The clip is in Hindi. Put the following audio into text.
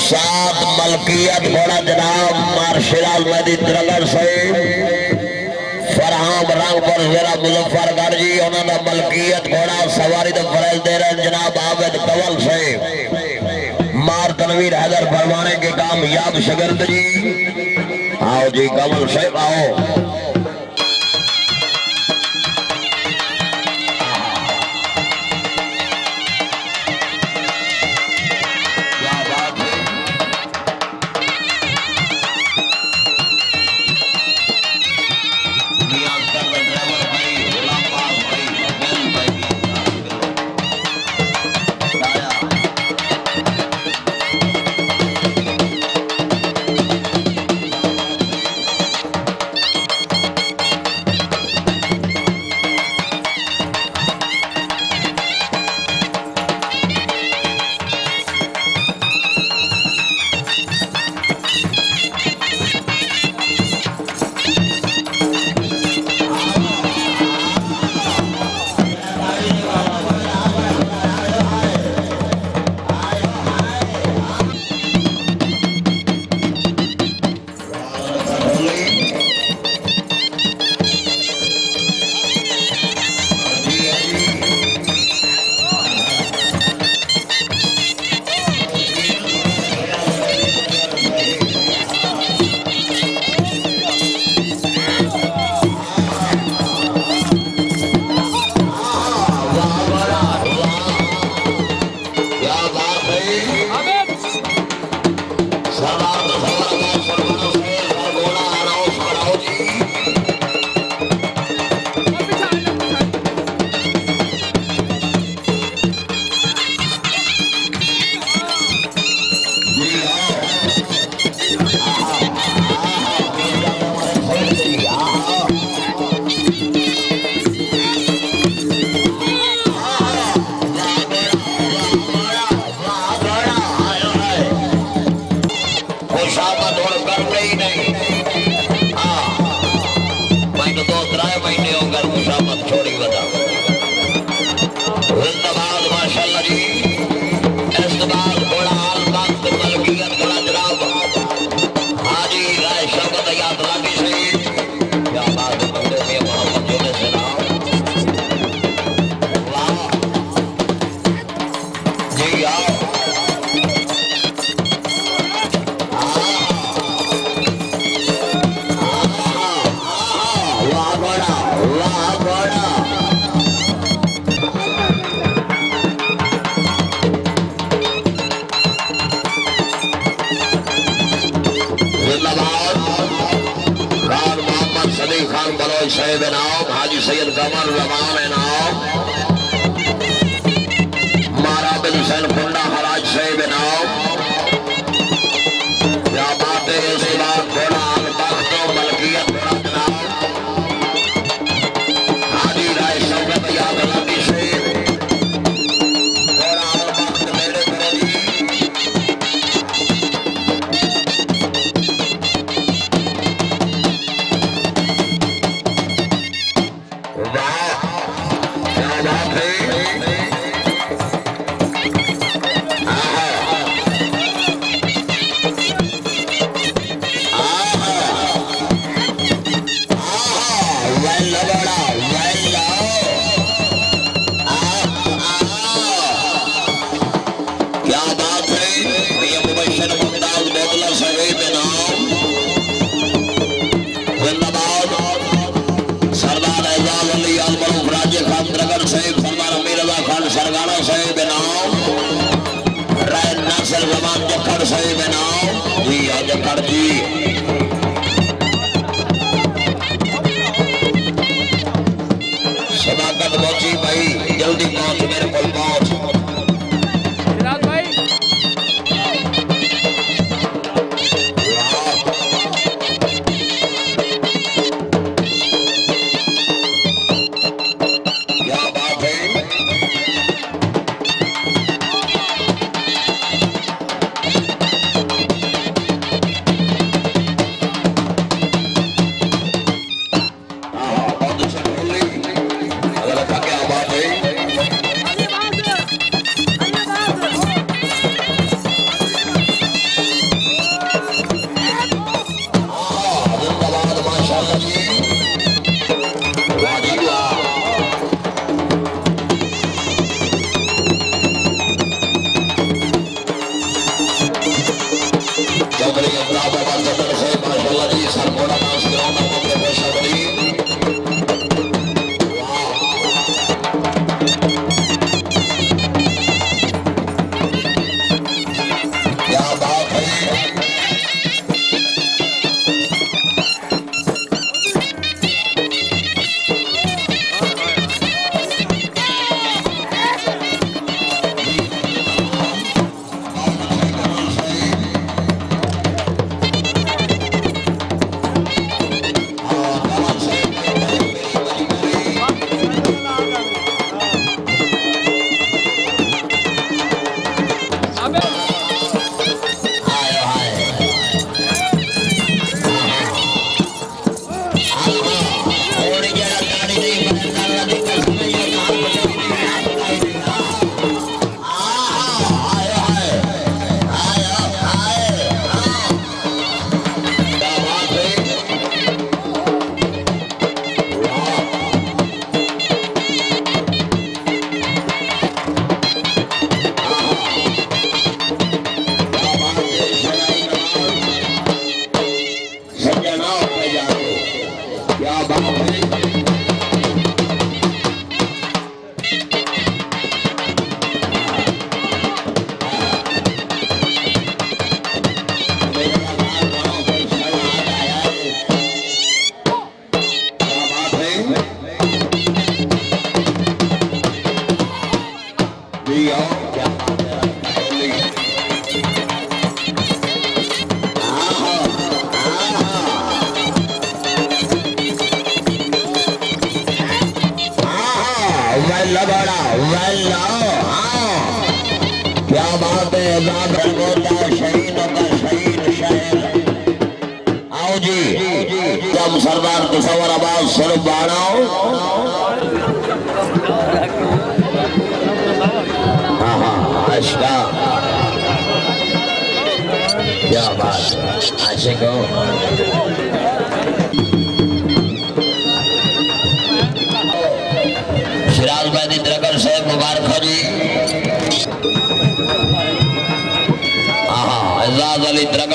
सात मलकियत घोड़ा जनाब मार्शल मेहदी द्रगर साहिब फरहाम रंगपुर जिला मुजफ्फरगढ़ जी। उन्होंने मलकियत घोड़ा सवारी तो फरेज दे रहे जनाब आबिद कंवल साहिब मार तनवीर हैदर फरमाने के कामयाब शगिर्द जी। आओ जी कंवल साहिब आओ। हाजी सैयद कमर रमान नाम मारा बिन हुसैन कुंडा हराज साहिब नाम या बातें इसके बाद घोड़ा तो मलकियत घोड़ा हाजी राय शौकत याद लागी साहिब घोड़ा वक्त मेरे करो सदाकत पहुंची भाई जल्दी पहुंच मेरे को पहुंच अल्लाह हाँ क्या बात है शहीद का शहीद शहर आओ जी तुम सरदार कुशवर आबाद स्वरूप बाड़ाओ हाँ हाँ आशिका क्या बात आशिको सिराज मैदी द्रगर से मुबारक हो जी एजाज अली द्रगर